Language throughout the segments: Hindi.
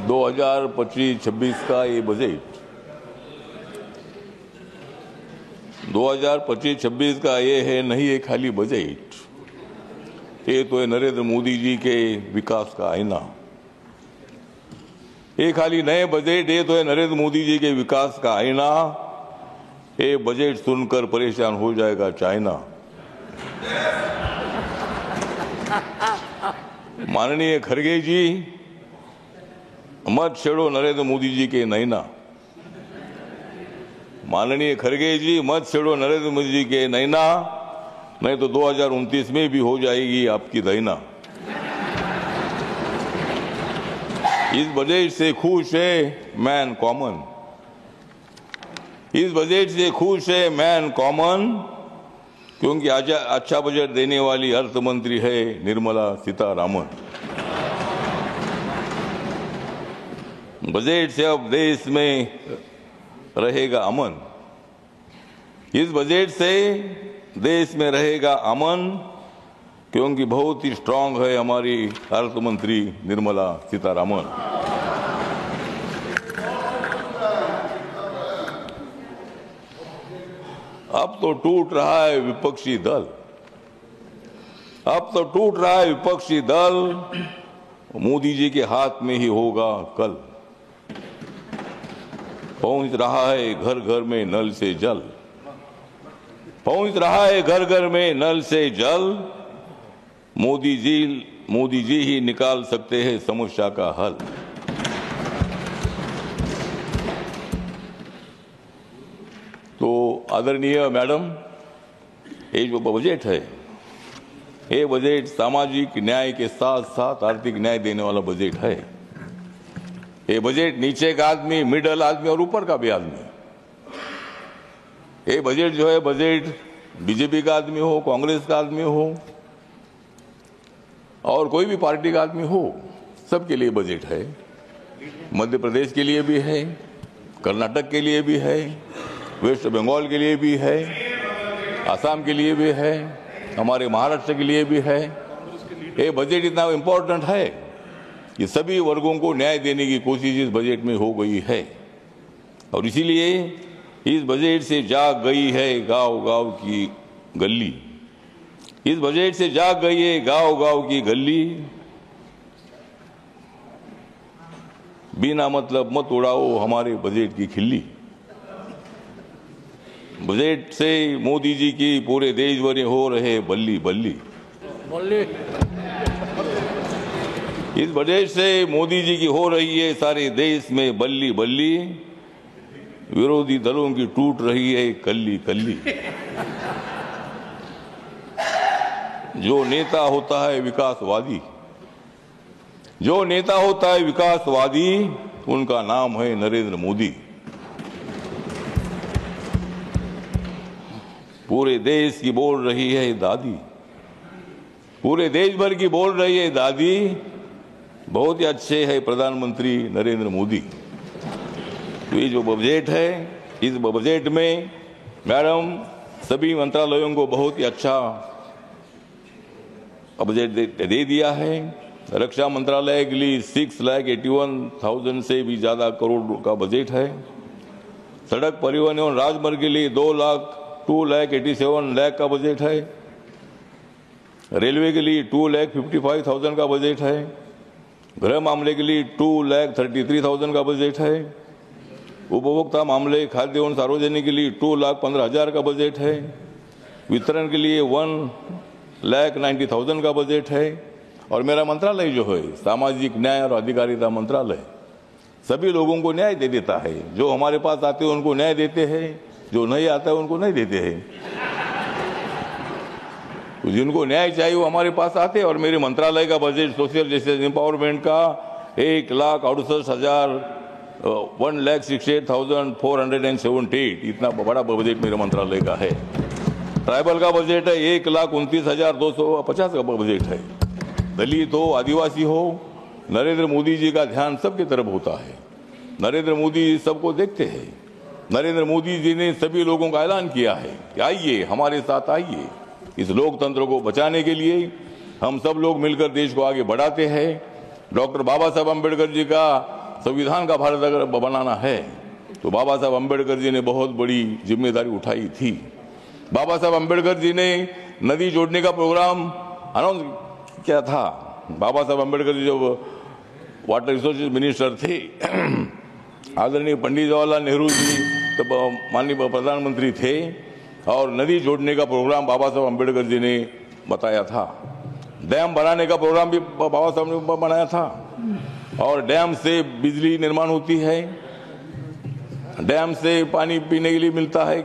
2025-26 का ये बजट 2025-26 का ये है नहीं है खाली बजट, ये तो है नरेंद्र मोदी जी के विकास का आईना। ये खाली नए बजट, ये तो है नरेंद्र मोदी जी के विकास का आईना। ये बजट सुनकर परेशान हो जाएगा चाइना। माननीय खड़गे जी, मत छेड़ो नरेंद्र मोदी जी के नैना। माननीय खड़गे जी, मत छेड़ो नरेंद्र मोदी जी के नैना, नहीं तो 2029 में भी हो जाएगी आपकी दैना। इस बजट से खुश है मैन कॉमन, इस बजट से खुश है मैन कॉमन, क्योंकि अच्छा बजट देने वाली अर्थ मंत्री है निर्मला सीतारामन। बजट से अब देश में रहेगा अमन, इस बजट से देश में रहेगा अमन, क्योंकि बहुत ही स्ट्रांग है हमारी अर्थ मंत्री निर्मला सीतारामन। अब तो टूट रहा है विपक्षी दल, अब तो टूट रहा है विपक्षी दल, मोदी जी के हाथ में ही होगा कल। पहुंच रहा है घर घर में नल से जल, पहुंच रहा है घर घर में नल से जल। मोदी जी ही निकाल सकते हैं समस्या का हल। तो आदरणीय मैडम, ये जो बजट है, ये बजट सामाजिक न्याय के साथ साथ आर्थिक न्याय देने वाला बजट है। ये बजट नीचे का आदमी, मिडल आदमी और ऊपर का भी आदमी, ये बजट जो है, बजट बीजेपी का आदमी हो, कांग्रेस का आदमी हो और कोई भी पार्टी का आदमी हो, सबके लिए बजट है। मध्य प्रदेश के लिए भी है, कर्नाटक के लिए भी है, वेस्ट बंगाल के लिए भी है, असम के लिए भी है, हमारे महाराष्ट्र के लिए भी है। ये बजट इतना इम्पोर्टेंट है कि सभी वर्गों को न्याय देने की कोशिश इस बजट में हो गई है, और इसीलिए इस बजट से जाग गई है गांव-गांव की गली, इस बजट से जाग गई है गांव-गांव की गली। बिना मतलब मत उड़ाओ हमारे बजट की खिल्ली। बजट से मोदी जी की पूरे देश भर में हो रहे बल्ली बल्ली। इस बजट से मोदी जी की हो रही है सारे देश में बल्ली बल्ली, विरोधी दलों की टूट रही है कल्ली कल्ली। जो नेता होता है विकासवादी, जो नेता होता है विकासवादी, उनका नाम है नरेंद्र मोदी। पूरे देश की बोल रही है दादी, पूरे देश भर की बोल रही है दादी, बहुत ही अच्छे है प्रधानमंत्री नरेंद्र मोदी। तो ये जो बजट है, इस बजट में मैडम सभी मंत्रालयों को बहुत ही अच्छा बजट दे दिया है। रक्षा मंत्रालय के लिए 6,81,000 से भी ज्यादा करोड़ का बजट है। सड़क परिवहन एवं राजमार्ग के लिए 2,87,00,000 का बजट है। रेलवे के लिए 2,55,000 का बजट है। गृह मामले के लिए 2,33,000 का बजट है। उपभोक्ता मामले, खाद्य एवं सार्वजनिक के लिए 2,15,000 का बजट है। वितरण के लिए 1,90,000 का बजट है। और मेरा मंत्रालय जो है सामाजिक न्याय और अधिकारिता मंत्रालय, सभी लोगों को न्याय दे देता है। जो हमारे पास आते हैं उनको न्याय देते हैं, जो नहीं आता है उनको नहीं देते हैं। तो जिनको न्याय चाहिए वो हमारे पास आते हैं। और मेरे मंत्रालय का बजट सोशल जस्टिस एम्पावरमेंट का 1,68,478 इतना बड़ा बजट मेरे मंत्रालय का है। ट्राइबल का बजट है 1,29,250 का बजट है। दलित हो, आदिवासी हो, नरेंद्र मोदी जी का ध्यान सबकी तरफ होता है। नरेंद्र मोदी सबको देखते हैं। नरेंद्र मोदी जी ने सभी लोगों का ऐलान किया है कि आइए हमारे साथ आइए, इस लोकतंत्र को बचाने के लिए हम सब लोग मिलकर देश को आगे बढ़ाते हैं। डॉक्टर बाबा साहब अम्बेडकर जी का संविधान का भारत अगर बनाना है तो बाबा साहब अम्बेडकर जी ने बहुत बड़ी जिम्मेदारी उठाई थी। बाबा साहब अम्बेडकर जी ने नदी जोड़ने का प्रोग्राम अनाउंस किया था। बाबा साहब अम्बेडकर जी जब वाटर रिसोर्सेज मिनिस्टर थे, आदरणीय पंडित जवाहरलाल नेहरू जी तब माननीय प्रधानमंत्री थे और नदी जोड़ने का प्रोग्राम बाबा साहब अम्बेडकर जी ने बताया था। डैम बनाने का प्रोग्राम भी बाबा साहब ने बनाया था और डैम से बिजली निर्माण होती है, डैम से पानी पीने के लिए मिलता है,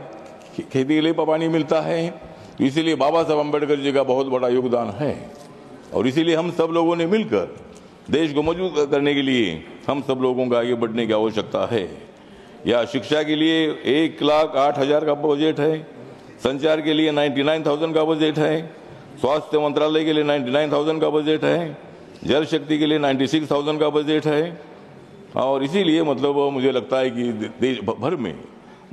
खेती के लिए पानी मिलता है। इसीलिए बाबा साहब अम्बेडकर जी का बहुत बड़ा योगदान है और इसीलिए हम सब लोगों ने मिलकर देश को मजबूत करने के लिए हम सब लोगों का आगे बढ़ने की आवश्यकता है। या शिक्षा के लिए 1,08,000 का बजट है, संचार के लिए 99,000 का बजट है, स्वास्थ्य मंत्रालय के लिए 99,000 का बजट है, जल शक्ति के लिए 96,000 का बजट है। और इसीलिए मतलब मुझे लगता है कि देश भर में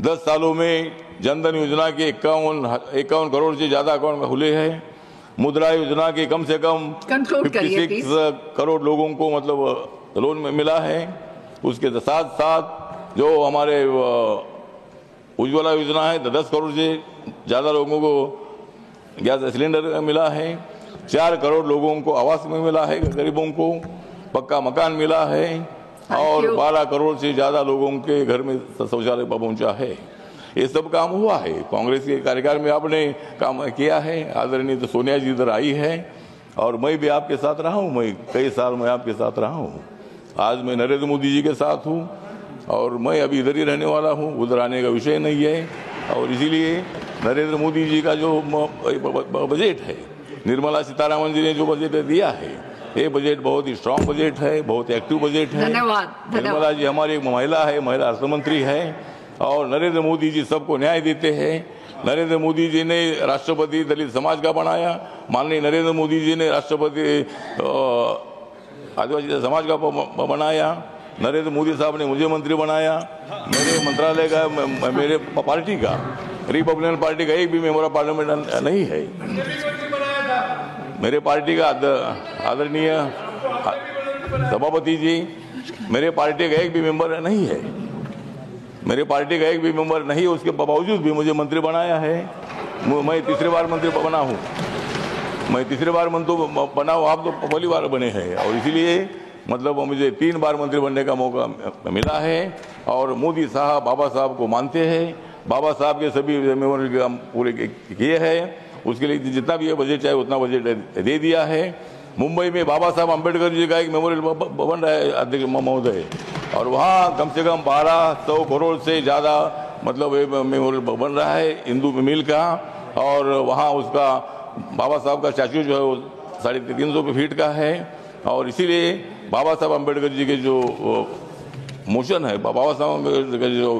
10 सालों में जनधन योजना के 51 करोड़ से ज्यादा अकाउंट खुले हैं। मुद्रा योजना के कम से कम 56 करोड़ लोगों को मतलब लोन में मिला है। उसके साथ साथ जो हमारे उज्ज्वला योजना है 10 करोड़ से ज्यादा लोगों को गैस सिलेंडर मिला है। 4 करोड़ लोगों को आवास में मिला है, गरीबों को पक्का मकान मिला है और 12 करोड़ से ज्यादा लोगों के घर में शौचालय पहुंचा है। ये सब काम हुआ है। कांग्रेस के कार्यकाल में आपने काम किया है। आदरणीय तो सोनिया जी इधर आई है और मैं भी आपके साथ रहा हूँ। मैं कई साल मैं आपके साथ रहा हूँ। आज मैं नरेंद्र मोदी जी के साथ हूँ और मैं अभी इधर ही रहने वाला हूँ, उधर आने का विषय नहीं है। और इसीलिए नरेंद्र मोदी जी का जो बजट है, निर्मला सीतारामन जी ने जो बजट दिया है, ये बजट बहुत ही स्ट्रांग बजट है, बहुत एक्टिव बजट है। धन्यवाद। निर्मला जी हमारी एक महिला है, महिला अर्थ मंत्री है और नरेंद्र मोदी जी सबको न्याय देते हैं। नरेंद्र मोदी जी ने राष्ट्रपति दलित समाज का बनाया, माननीय नरेंद्र मोदी जी ने राष्ट्रपति आदिवासी समाज का बनाया, नरेंद्र मोदी साहब ने मुझे मंत्री बनाया। मेरे मंत्रालय का, मेरे पार्टी का, रिपब्लिकन पार्टी का एक भी मेंबर ऑफ पार्लियामेंट नहीं है। मेरे पार्टी का आदरणीय सभापति जी, मेरे पार्टी का एक भी मेंबर नहीं है। मेरे पार्टी का एक भी मेंबर नहीं है, उसके बावजूद भी मुझे मंत्री बनाया है। मैं तीसरी बार मंत्री बना हूँ, मैं तीसरी बार मंत्री बना हूँ, आप तो पहली बार बने हैं। और इसीलिए मतलब मुझे 3 बार मंत्री बनने का मौका मिला है और मोदी साहब बाबा साहब को मानते हैं। बाबा साहब के सभी मेमोरियल काम पूरे किए हैं, उसके लिए जितना भी बजट चाहे उतना बजट दे दिया है। मुंबई में बाबा साहब अम्बेडकर जी का एक मेमोरियल बन रहा है अध्यक्ष महोदय, और वहाँ कम से कम 1200 करोड़ से ज़्यादा मतलब मेमोरियल बन रहा है हिंदू मिल का। और वहाँ उसका बाबा साहब का स्टैचू जो है वो 350 फीट का है। और इसीलिए बाबा साहब अम्बेडकर जी के जो मोशन है, बाबा साहब अम्बेडकर का जो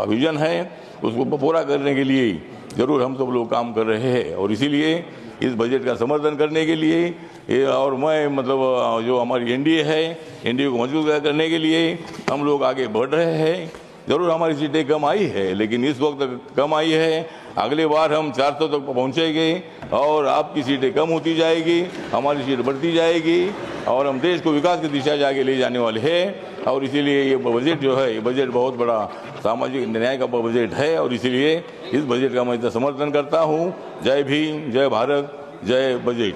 विजन है, उसको पूरा करने के लिए जरूर हम सब लोग काम कर रहे हैं। और इसीलिए इस बजट का समर्थन करने के लिए और मैं मतलब जो हमारी एनडीए है, एनडीए को मजबूत करने के लिए हम लोग आगे बढ़ रहे हैं। जरूर हमारी सीटें कम आई है, लेकिन इस वक्त कम आई है, अगले बार हम 400 तक पहुंचेंगे और आपकी सीटें कम होती जाएगी, हमारी सीट बढ़ती जाएगी और हम देश को विकास की दिशा में आगे ले जाने वाले हैं। और इसीलिए ये बजट जो है, ये बजट बहुत बड़ा सामाजिक न्याय का बजट है और इसीलिए इस बजट का मैं समर्थन करता हूँ। जय भीम, जय भारत, जय बजट।